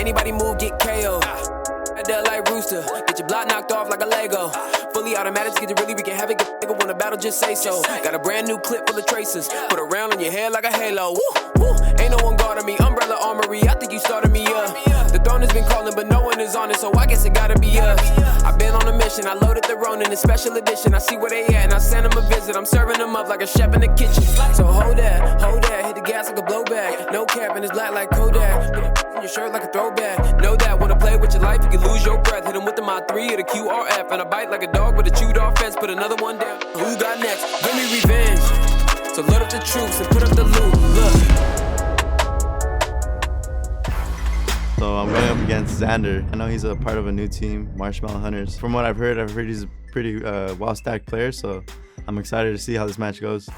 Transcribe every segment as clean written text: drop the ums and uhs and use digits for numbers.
Anybody move, get KO. That like Rooster, get your block knocked off like a Lego. Fully automatics, get it really, we can have it. Get nigga want a battle, just say so. Got a brand new clip full of traces. Put a round on your head like a halo. Woo, woo. Ain't no one guarding me. Umbrella armory, I think you started me up. The throne has been calling, but no one is on it, so I guess it gotta be us. I've been on a mission, I loaded the Ronin in special edition. I see where they at and I send them a visit. I'm serving them up like a chef in the kitchen. So hold that, hit the gas like a blowback. No cap and it's black like Kodak. Put in your shirt like a throwback. Know that, wanna play with your life, you can lose your breath. Hit him with the Mod 3 or the QRF. And I bite like a dog with a chewed off fence. Put another one down. Who got next? Give me revenge. So load up the troops and put up the loot. Look. So I'm going up against Xander. I know he's a part of a new team, Marshmallow Hunters. From what I've heard he's a pretty well-stacked player, so I'm excited to see how this match goes.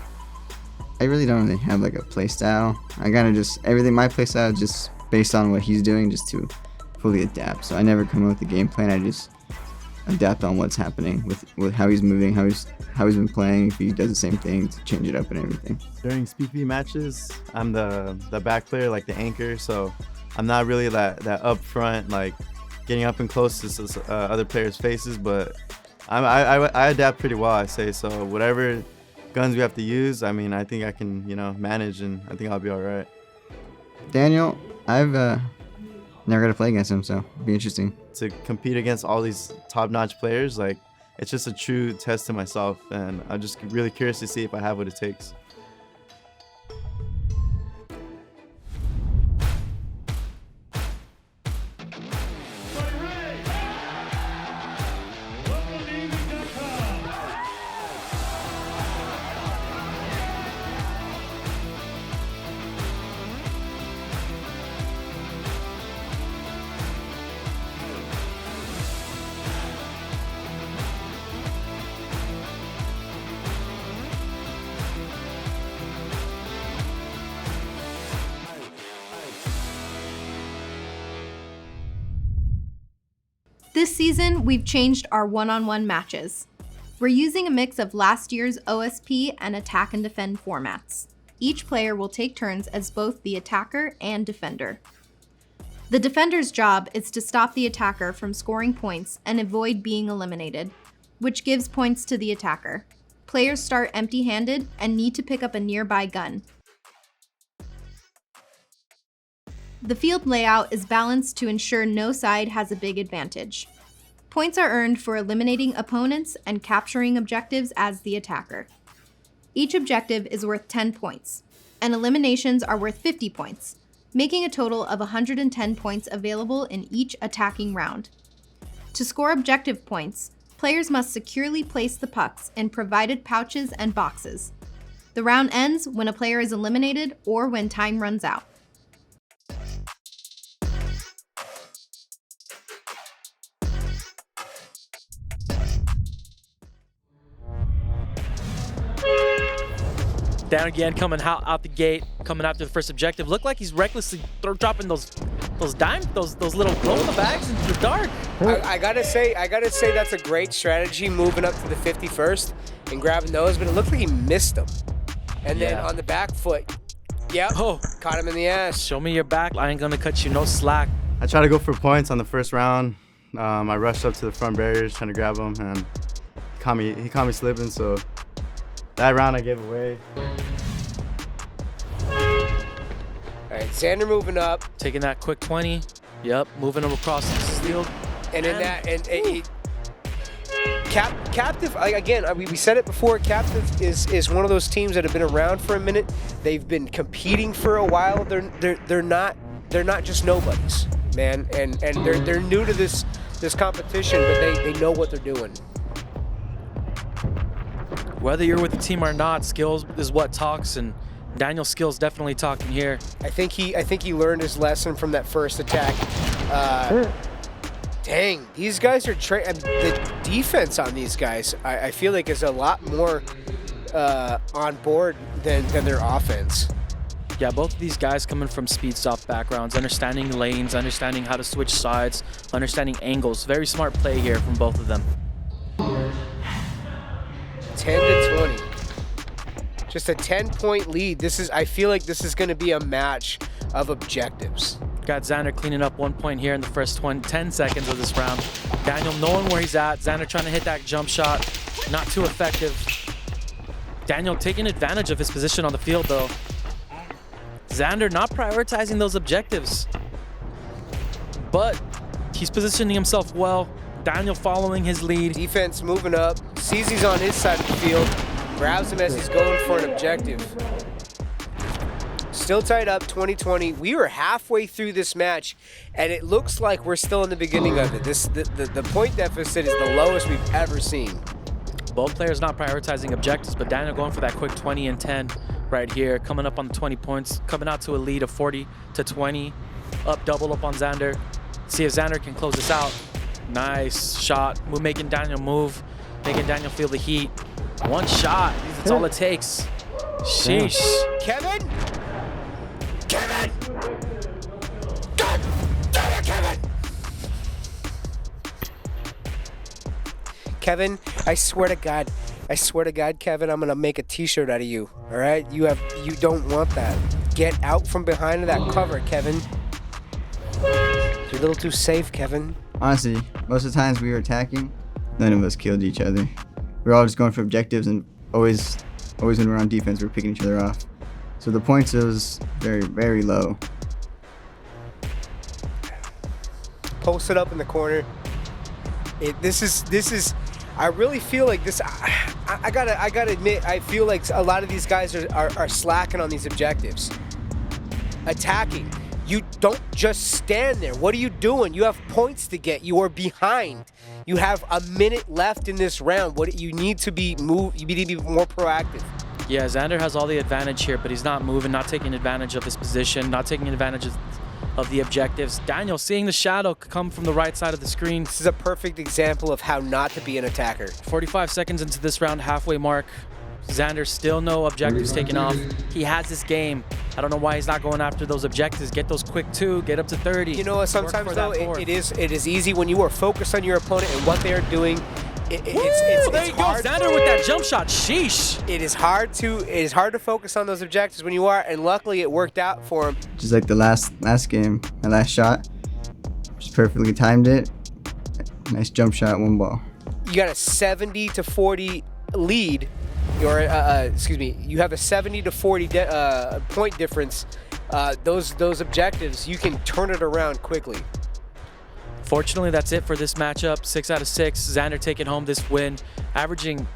I really don't really have like a play style. I kind of just, everything, my play style is just based on what he's doing, just to fully adapt. So I never come up with a game plan, I just adapt on what's happening with how he's moving, how he's been playing, if he does the same thing, to change it up and everything. During SpeedV matches, I'm the back player, like the anchor, so I'm not really that up front, like getting up and close to other players' faces, but I adapt pretty well, I say. So whatever guns we have to use, I mean, I think I can, manage, and I think I'll be all right. Daniel, I've never got to play against him, so it'll be interesting. To compete against all these top-notch players, like, it's just a true test to myself, and I'm just really curious to see if I have what it takes. This season, we've changed our one-on-one matches. We're using a mix of last year's OSP and attack and defend formats. Each player will take turns as both the attacker and defender. The defender's job is to stop the attacker from scoring points and avoid being eliminated, which gives points to the attacker. Players start empty-handed and need to pick up a nearby gun. The field layout is balanced to ensure no side has a big advantage. Points are earned for eliminating opponents and capturing objectives as the attacker. Each objective is worth 10 points, and eliminations are worth 50 points, making a total of 110 points available in each attacking round. To score objective points, players must securely place the pucks in provided pouches and boxes. The round ends when a player is eliminated or when time runs out. Down again, coming out the gate, coming after the first objective. Looked like he's recklessly dropping those dimes, those little glow-in-the-bags into the dark. I gotta say that's a great strategy, moving up to the 51st and grabbing those, but it looked like he missed them. And then on the back foot, caught him in the ass. Show me your back. I ain't gonna cut you no slack. I tried to go for points on the first round. I rushed up to the front barriers trying to grab him, and he caught me slipping, so that round I gave away. All right, Xander moving up. Taking that quick 20. Yep, moving him across the field. And in that, Captive, again, we said it before, Captive is one of those teams that have been around for a minute. They've been competing for a while. They're not just nobodies, man. And they're new to this competition, but they know what they're doing. Whether you're with the team or not, skills is what talks, and Daniel's skills definitely talking here. I think he learned his lesson from that first attack. Dang, these guys are the defense on these guys, I feel like, is a lot more on board than their offense. Yeah, both of these guys coming from speed stop backgrounds, understanding lanes, understanding how to switch sides, understanding angles. Very smart play here from both of them. 10 to 20. Just a 10-point lead. I feel like this is going to be a match of objectives. Got Xander cleaning up 1 point here in the first 10 seconds of this round. Daniel knowing where he's at. Xander trying to hit that jump shot. Not too effective. Daniel taking advantage of his position on the field, though. Xander not prioritizing those objectives. But he's positioning himself well. Daniel following his lead. Defense moving up. Sees he's on his side of the field. Grabs him as he's going for an objective. Still tied up, 20-20. We were halfway through this match, and it looks like we're still in the beginning of it. The point deficit is the lowest we've ever seen. Both players not prioritizing objectives, but Daniel going for that quick 20 and 10 right here, coming up on the 20 points, coming out to a lead of 40-20. Up, double up on Xander. See if Xander can close this out. Nice shot. We're making Daniel move, making Daniel feel the heat. One shot, that's all it takes. Sheesh. Kevin? Kevin! God damn it, Kevin! Kevin, I swear to God, Kevin, I'm gonna make a t-shirt out of you. All right? You don't want that. Get out from behind that cover, Kevin. You're a little too safe, Kevin. Honestly, most of the times we were attacking, none of us killed each other. We were all just going for objectives, and always when we were on defense, we were picking each other off. So the points was very, very low. Posted up in the corner. This is. I really feel like this. I gotta admit, I feel like a lot of these guys are slacking on these objectives. Attacking. You don't just stand there. What are you doing? You have points to get. You are behind. You have a minute left in this round. You need to be more proactive. Yeah, Xander has all the advantage here, but he's not moving, not taking advantage of his position, not taking advantage of the objectives. Daniel seeing the shadow come from the right side of the screen. This is a perfect example of how not to be an attacker. 45 seconds into this round, halfway mark. Xander still no objectives taken off. He has this game. I don't know why he's not going after those objectives. Get those quick 2, get up to 30. You know what, sometimes though, it is easy when you are focused on your opponent and what they are doing. There you go, Xander with that jump shot. Sheesh. It is hard to focus on those objectives when you are, and luckily it worked out for him. Just like the last game, my last shot, just perfectly timed it. Nice jump shot, 1 ball. You got a 70-40 lead, or you have a 70-40 point difference. Those objectives, you can turn it around quickly. Fortunately, that's it for this matchup. 6 out of 6. Xander taking home this win, averaging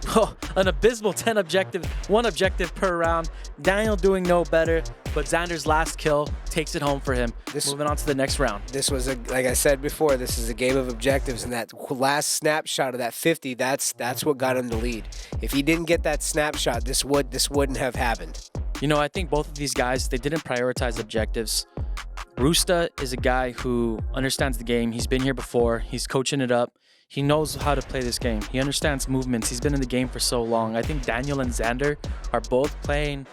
an abysmal 1 objective per round. Daniel doing no better, but Xander's last kill takes it home for him. Moving on to the next round. This was, like I said before, this is a game of objectives, and that last snapshot of that 50, that's what got him the lead. If he didn't get that snapshot, this wouldn't have happened. You know, I think both of these guys, they didn't prioritize objectives. Roosta is a guy who understands the game. He's been here before. He's coaching it up. He knows how to play this game. He understands movements. He's been in the game for so long. I think Daniel and Xander are both playing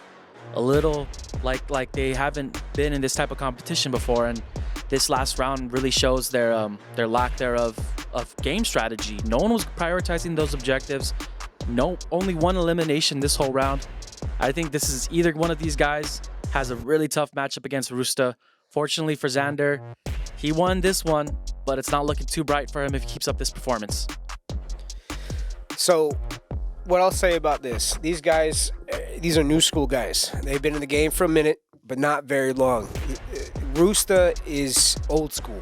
a little like they haven't been in this type of competition before, and this last round really shows their lack thereof of game strategy. No one was prioritizing those objectives. Only 1 elimination this whole round. I think this is either one of these guys has a really tough matchup against Roosta. Fortunately for Xander, he won this one, but it's not looking too bright for him if he keeps up this performance. So, what I'll say about this, these guys, these are new school guys. They've been in the game for a minute, but not very long. Roosta is old school.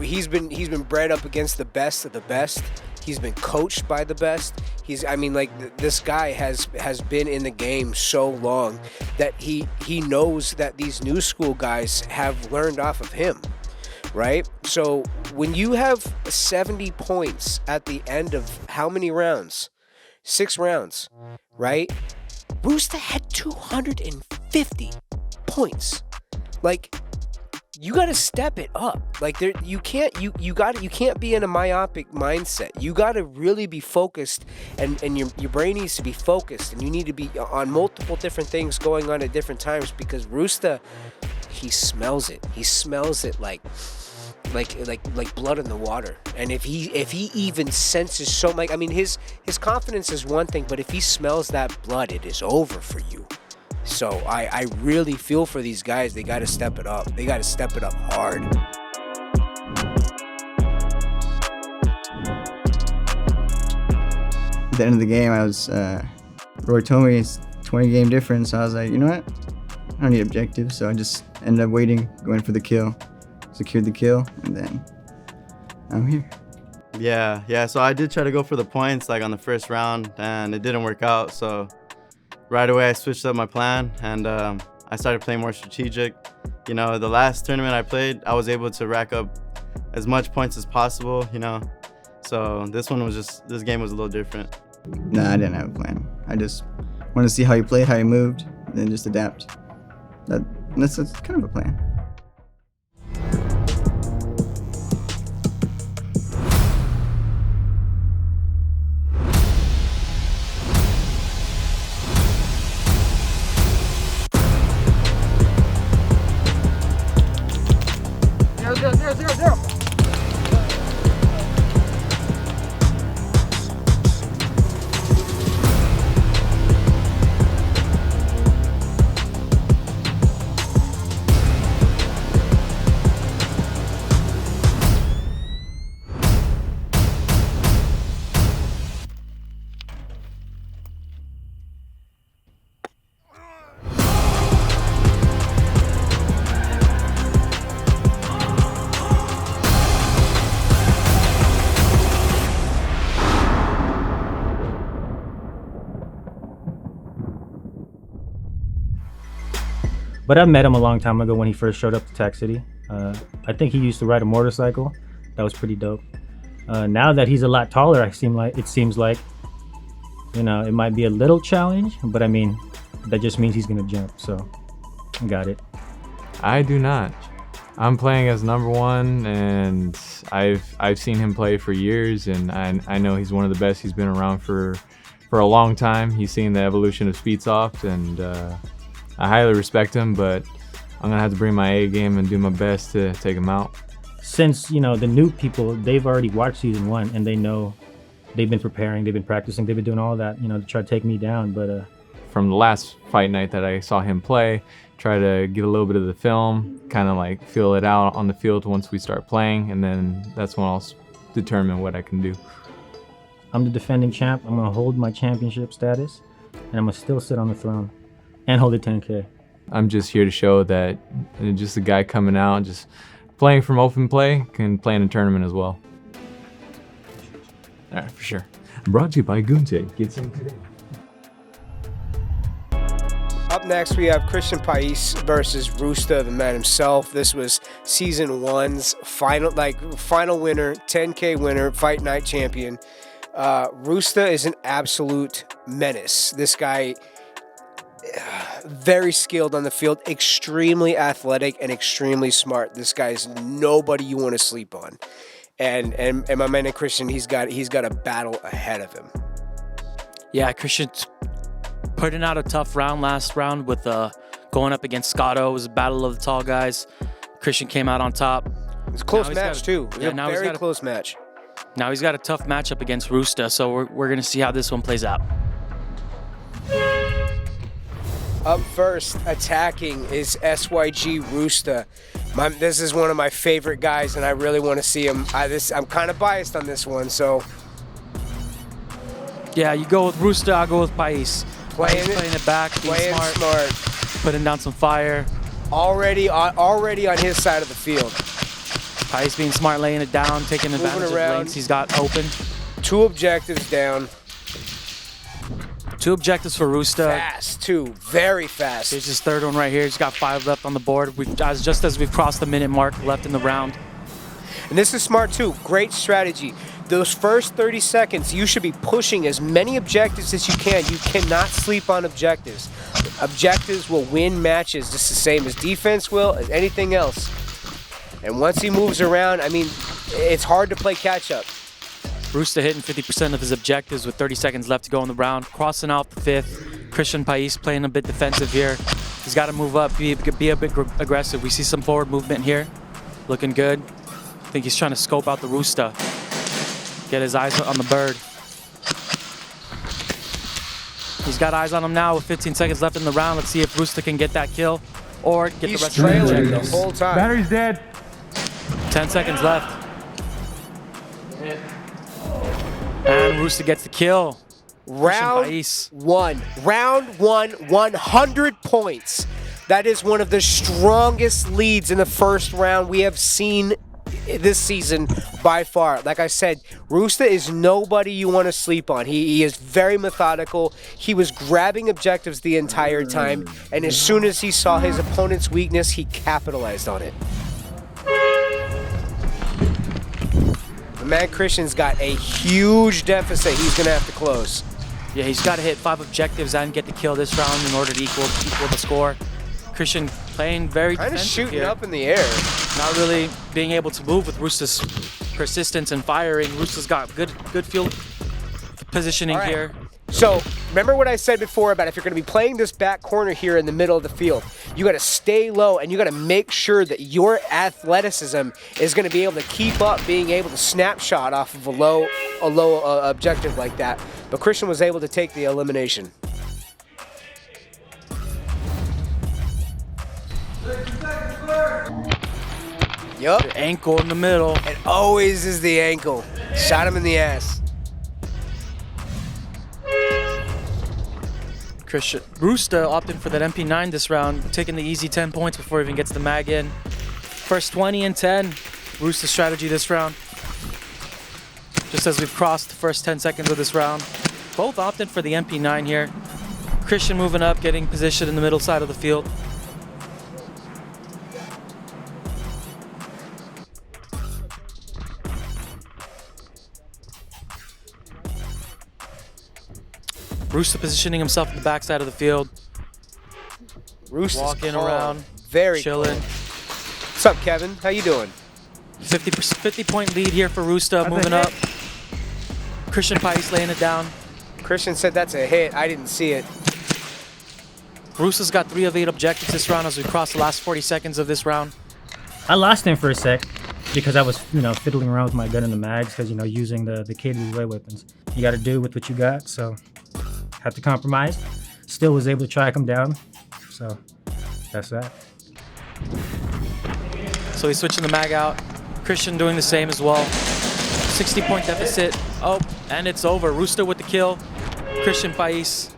He's been bred up against the best of the best. He's been coached by the best. This guy has been in the game so long that he knows that these new school guys have learned off of him, right? So when you have 70 points at the end of how many rounds? 6 rounds, right? Roosta had 250 points. You got to step it up. You can't be in a myopic mindset. You got to really be focused, and your brain needs to be focused, and you need to be on multiple different things going on at different times, because Roosta, he smells it. He smells it like blood in the water. And if he even senses his confidence is one thing, but if he smells that blood, it is over for you. So I really feel for these guys. They got to step it up. They got to step it up hard. At the end of the game, I was, Roy told me it's 20 game difference. So I was like, you know what? I don't need objectives. So I just ended up waiting, going for the kill, secured the kill, and then I'm here. Yeah. So I did try to go for the points like on the first round, and it didn't work out. So right away I switched up my plan, and I started playing more strategic. You know, the last tournament I played, I was able to rack up as much points as possible. You know, so this game was a little different. Nah, I didn't have a plan. I just wanted to see how you played, how you moved, and then just adapt. That's kind of a plan. Zero. But I met him a long time ago when he first showed up to Tac City. I think he used to ride a motorcycle. That was pretty dope. Now that he's a lot taller, it seems like, you know, it might be a little challenge, but I mean, that just means he's gonna jump. So, I got it. I do not. I'm playing as number one, and I've seen him play for years, and I know he's one of the best. He's been around for a long time. He's seen the evolution of Speedsoft, and I highly respect him, but I'm gonna have to bring my A game and do my best to take him out. Since, you know, the new people, they've already watched season 1, and they know they've been preparing, they've been practicing, they've been doing all that, you know, to try to take me down. But from the last fight night that I saw him play, try to get a little bit of the film, kind of like feel it out on the field once we start playing, and then that's when I'll determine what I can do. I'm the defending champ. I'm gonna hold my championship status, and I'm gonna still sit on the throne and hold the 10K. I'm just here to show that just a guy coming out, just playing from open play, can play in a tournament as well. All right, for sure. Brought to you by Gunfighting. Get some today. Up next, we have Christian Pais versus Roosta, the man himself. This was season 1's final winner, 10K winner, fight night champion. Roosta is an absolute menace. This guy, very skilled on the field, extremely athletic and extremely smart. This guy's nobody you want to sleep on. And my man Christian, he's got a battle ahead of him. Yeah, Christian's putting out a tough round last round with going up against Scotto. It was a battle of the tall guys. Christian came out on top. It was a close match too. It was a very close match. Now he's got a tough matchup against Roosta, so we're gonna see how this one plays out. Up first, attacking is SYG Roosta. This is one of my favorite guys, and I really want to see him. I'm kind of biased on this one, so. Yeah, you go with Roosta, I'll go with Pais. Playing it back, playing smart, putting down some fire. Already on his side of the field. Pais being smart, laying it down, taking advantage of lanes he's got open. 2 objectives down. 2 objectives for Roosta. Fast, too. Very fast. Here's his third one right here. He's got 5 left on the board. Just as we've crossed the minute mark left in the round. And this is smart, too. Great strategy. Those first 30 seconds, you should be pushing as many objectives as you can. You cannot sleep on objectives. Objectives will win matches just the same as defense will, as anything else. And once he moves around, I mean, it's hard to play catch-up. Roosta hitting 50% of his objectives with 30 seconds left to go in the round. Crossing out the 5th. Christian Pais playing a bit defensive here. He's got to move up, be a bit aggressive. We see some forward movement here. Looking good. I think he's trying to scope out the Roosta. Get his eyes on the bird. He's got eyes on him now with 15 seconds left in the round. Let's see if Roosta can get that kill or get He's the rest of the trailing the objectives. whole time. Battery's dead. 10 seconds left. And Roosta gets the kill. Round Pais. one. Round one, 100 points. That is one of the strongest leads in the first round we have seen this season by far. Like I said, Roosta is nobody you want to sleep on. He is very methodical. He was grabbing objectives the entire time, and as soon as he saw his opponent's weakness, he capitalized on it. The man Christian's got a huge deficit he's going to have to close. Yeah, he's got to hit 5 objectives and get the kill this round in order to equal the score. Christian playing very Kind of defensive shooting here. up in the air. Not really being able to move with Roosta's persistence and firing. Roosta's got good field positioning All right. here. So, remember what I said before about if you're going to be playing this back corner here in the middle of the field, you got to stay low and you got to make sure that your athleticism is going to be able to keep up being able to snapshot off of a low objective like that. But Christian was able to take the elimination. Yup. The ankle in the middle. It always is the ankle. Shot him in the ass. Christian Roosta opting for that MP9 this round, taking the easy 10 points before he even gets the mag in. First 20 and 10. Roosta's strategy this round. Just as we've crossed the first 10 seconds of this round. Both opting for the MP9 here. Christian moving up, getting positioned in the middle side of the field. Roosta positioning himself in the backside of the field. Roosta's Walking calm. around, Very chilling. calm. What's up, Kevin? How you doing? 50-point lead here for Roosta, moving up. Christian Pais laying it down. Christian said that's a hit. I didn't see it. Roosta's got 3 of 8 objectives this round as we cross the last 40 seconds of this round. I lost him for a sec because I was, fiddling around with my gun in the mags because, using the catered away weapons. You got to do with what you got, so had to compromise. Still was able to track him down, so that's that. So he's switching the mag out. Christian doing the same as well. 60-point deficit. Oh, and it's over. Roosta with the kill. Christian Pais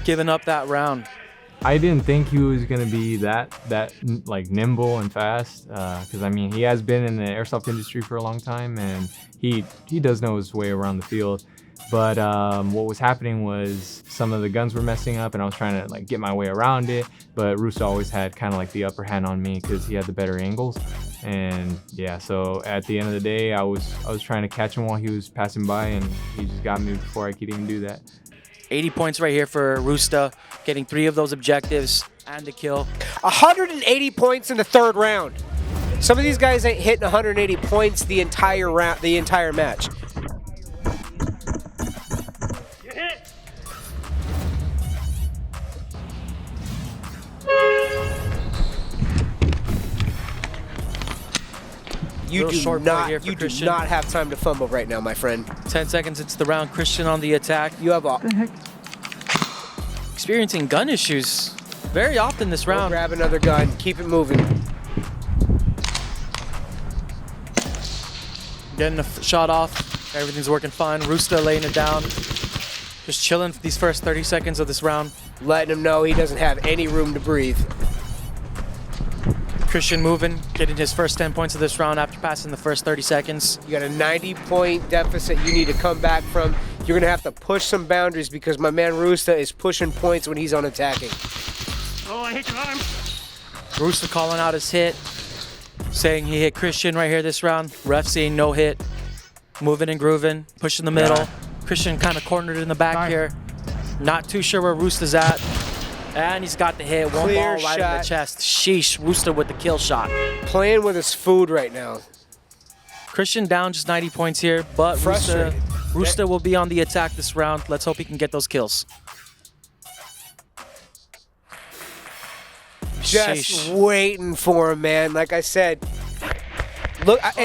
giving up that round. I didn't think he was gonna be that like nimble and fast, because I mean he has been in the airsoft industry for a long time and he does know his way around the field. But what was happening was some of the guns were messing up and I was trying to like get my way around it, but Roosta always had kind of like the upper hand on me because he had the better angles. And yeah, so at the end of the day I was trying to catch him while he was passing by and he just got me before I could even do that. 80 points right here for Roosta, getting 3 of those objectives and the kill. 180 points in the third round. Some of these guys ain't hitting 180 points the entire round, the entire match. You do short play here not, for you do Christian. not have time to fumble right now, my friend. 10 seconds into the round. Christian on the attack. You have a Experiencing gun issues very often this round. grab another gun, keep it moving. Getting a shot off. Everything's working fine. Roosta laying it down. Just chilling for these first 30 seconds of this round. Letting him know he doesn't have any room to breathe. Christian moving, getting his first 10 points of this round after passing the first 30 seconds. You got a 90-point deficit you need to come back from. You're gonna have to push some boundaries because my man Roosta is pushing points when he's on attacking. Roosta calling out his hit, saying he hit Christian right here this round. Ref seeing no hit. Moving and grooving, pushing the middle. Christian kind of cornered in the back here. Not too sure where Roosta's at. And he's got the hit. One Clear ball right in shot. the chest. Sheesh, Roosta with the kill shot. Playing with his food right now. Christian down just 90 points here, but Frustrated. Roosta will be on the attack this round. Let's hope he can get those kills. Just Sheesh. waiting for him, man. Like I said, look at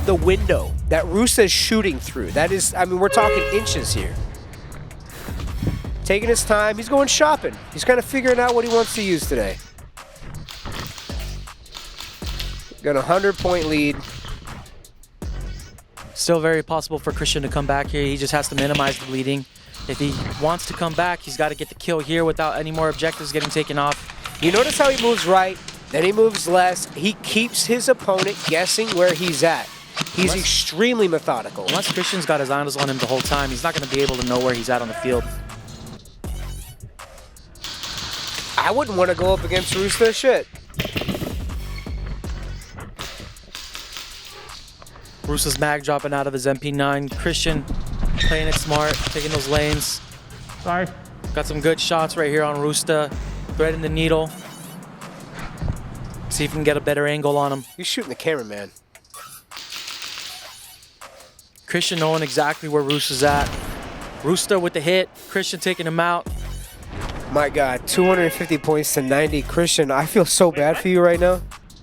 the window that Roosta is shooting through. That is, I mean, we're talking inches here. taking his time. He's going shopping. He's kind of figuring out what he wants to use today. Got a 100-point lead. Still very possible for Christian to come back here. He just has to minimize the bleeding. If he wants to come back, he's got to get the kill here without any more objectives getting taken off. You notice how he moves right, then he moves left. He keeps his opponent guessing where he's at. He's extremely methodical. Unless Christian's got his eyes on him the whole time, he's not going to be able to know where he's at on the field. I wouldn't want to go up against Roosta. Shit. Roosta's mag dropping out of his MP9. Christian playing it smart, taking those lanes. Sorry. Got some good shots right here on Roosta. Threading the needle. See if we can get a better angle on him. You're shooting the camera, man. Christian knowing exactly where Roosta's at. Roosta with the hit. Christian taking him out. My God, 250 points to 90. Christian, I feel so bad for you right now.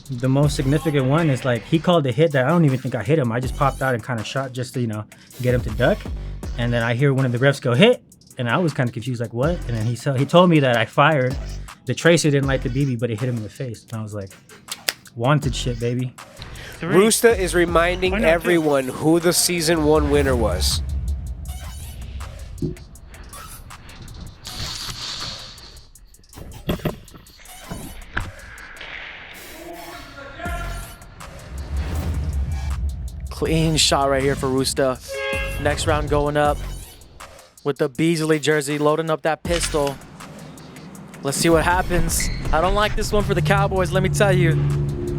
The most significant one is like he called a hit that I don't even think I hit him. I just popped out and kind of shot just to, get him to duck. And then I hear one of the refs go hit, and I was kind of confused, like what? And then he told me that I fired. The tracer didn't like the BB, but it hit him in the face. And I was like, wanted shit, baby. Roosta is reminding everyone who the season 1 winner was. Clean shot right here for Roosta. Next round going up with the Beasley jersey, loading up that pistol. Let's see what happens. I don't like this one for the Cowboys, let me tell you.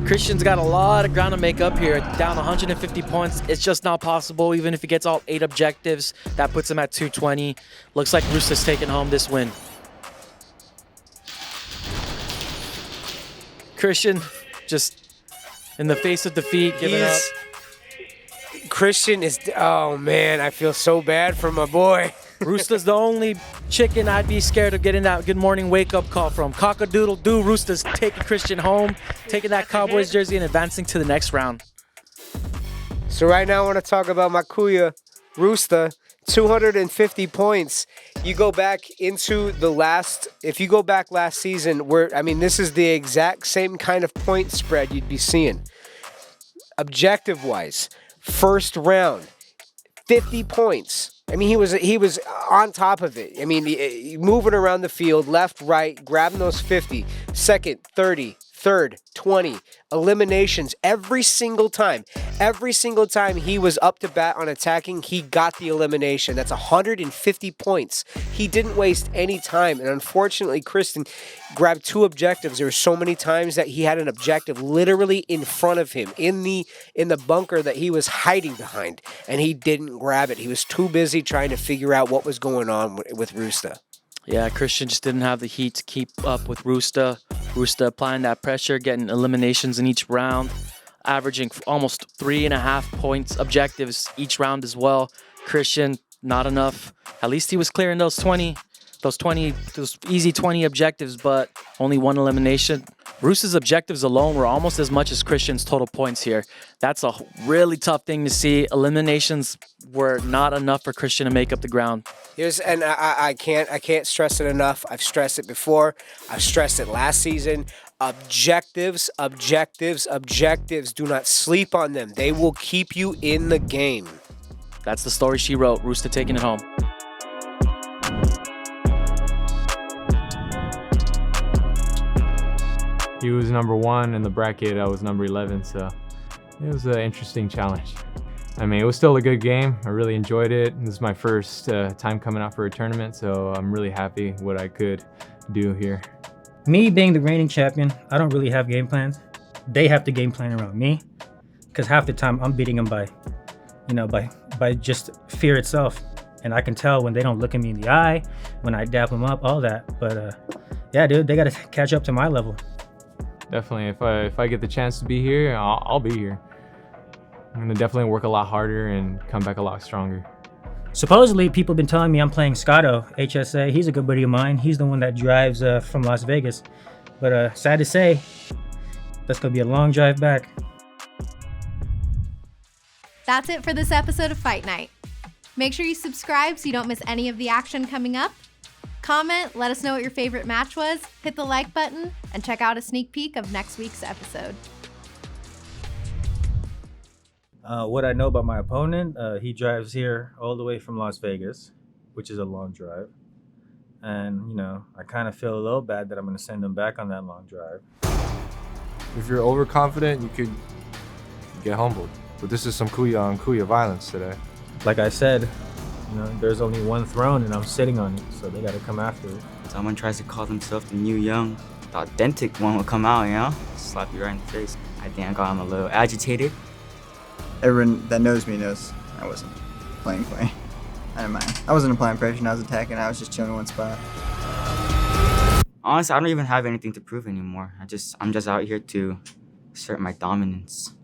Christian's got a lot of ground to make up here. Down 150 points. It's just not possible. Even if he gets all 8 objectives, that puts him at 220. Looks like Roosta's taking home this win. Christian just in the face of defeat, giving up. Christian is, oh man, I feel so bad for my boy. Roosta's the only chicken I'd be scared of getting that good morning wake-up call from. Cock-a-doodle-doo, Roosta's taking Christian home, taking that Cowboys jersey and advancing to the next round. So right now I want to talk about my Kuya, Roosta, 250 points. You go back into the last, if you go back last season, this is the exact same kind of point spread you'd be seeing. Objective-wise, first round, 50 points. He was on top of it. Moving around the field, left, right, grabbing those 50. Second, 30, third, 20. Eliminations every single time. Every single time he was up to bat on attacking, he got the elimination. That's 150 points. He didn't waste any time. And unfortunately, Christian grabbed 2 objectives. There were so many times that he had an objective literally in front of him in the bunker that he was hiding behind. And he didn't grab it. He was too busy trying to figure out what was going on with Roosta. Yeah, Christian just didn't have the heat to keep up with Roosta. Roosta applying that pressure, getting eliminations in each round, averaging almost 3.5 points objectives each round as well. Christian, not enough. At least he was clearing those easy 20 objectives, but only 1 elimination. Roosta's objectives alone were almost as much as Christian's total points here. That's a really tough thing to see. Eliminations were not enough for Christian to make up the ground. I can't stress it enough. I've stressed it before. I've stressed it last season. Objectives. Do not sleep on them. They will keep you in the game. That's the story she wrote. Roosta taking it home. He was number 1 in the bracket. I was number 11, so it was an interesting challenge. It was still a good game. I really enjoyed it. This is my first time coming out for a tournament, so I'm really happy what I could do here. Me being the reigning champion, I don't really have game plans. They have to game plan around me, because half the time I'm beating them by just fear itself. And I can tell when they don't look at me in the eye, when I dap them up, all that. But yeah, dude, they got to catch up to my level. Definitely, if I get the chance to be here, I'll be here. I'm gonna definitely work a lot harder and come back a lot stronger. Supposedly, people have been telling me I'm playing Scotto, HSA. He's a good buddy of mine. He's the one that drives from Las Vegas. But sad to say, that's gonna be a long drive back. That's it for this episode of Fight Night. Make sure you subscribe so you don't miss any of the action coming up. Comment, let us know what your favorite match was, hit the like button, and check out a sneak peek of next week's episode. What I know about my opponent, he drives here all the way from Las Vegas, which is a long drive. And, you know, I kind of feel a little bad that I'm going to send him back on that long drive. If you're overconfident, you could get humbled. But this is some Kuya on Kuya violence today. Like I said, you know, there's only one throne and I'm sitting on it, so they got to come after it. Someone tries to call themselves the new young, the authentic one will come out, you know? Slap you right in the face. I think I got him a little agitated. Everyone that knows me knows I wasn't playing play. I didn't mind. I wasn't applying pressure, I was attacking, I was just chilling in one spot. Honestly, I don't even have anything to prove anymore. I'm just out here to assert my dominance.